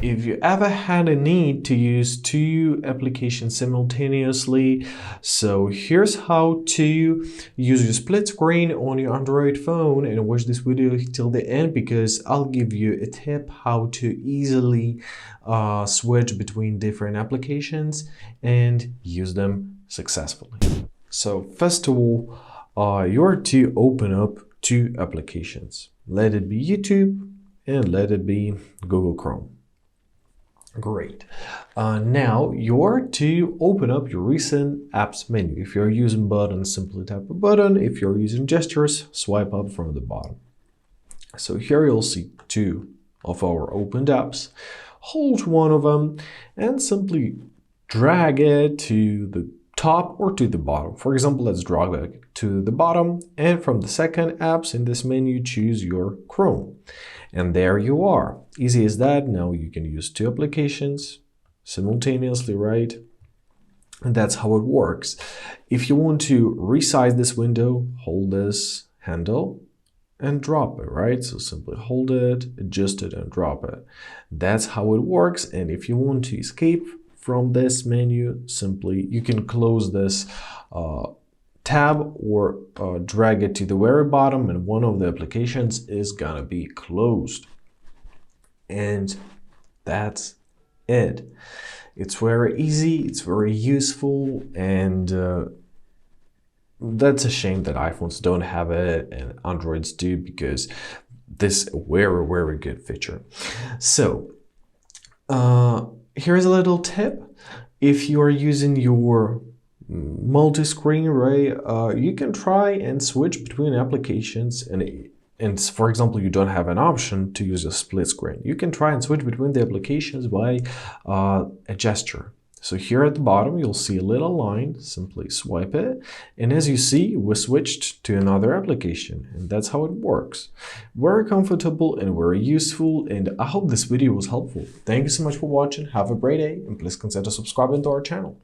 if you ever had a need to use two applications simultaneously, so here's how to use your split screen on your Android phone, and watch this video till the end because I'll give you a tip how to easily switch between different applications and use them successfully. So first of all, you're to open up two applications. Let it be YouTube and let it be Google Chrome. Great. Now you're to open up your recent apps menu. If you're using buttons, simply tap a button. If you're using gestures, swipe up from the bottom. So here you'll see two of our opened apps. Hold one of them and simply drag it to the top or to the bottom. For example, let's drag it to the bottom, and from the second apps in this menu, choose your Chrome. And there you are. Easy as that. Now you can use two applications simultaneously, right? And that's how it works. If you want to resize this window, hold this handle and drop it, right? So simply hold it, adjust it, and drop it. That's how it works. And if you want to escape from this menu, simply you can close this tab or drag it to the very bottom, and one of the applications is gonna be closed. And that's it. It's very easy, it's very useful, and that's a shame that iPhones don't have it and Androids do, because this is a very good feature. So here's a little tip. If you are using your multi-screen, right, you can try and switch between applications, and for example, you don't have an option to use a split screen. You can try and switch between the applications by a gesture. So here at the bottom, you'll see a little line, simply swipe it. And as you see, we switched to another application, and that's how it works. Very comfortable and very useful, and I hope this video was helpful. Thank you so much for watching. Have a great day, and please consider subscribing to our channel.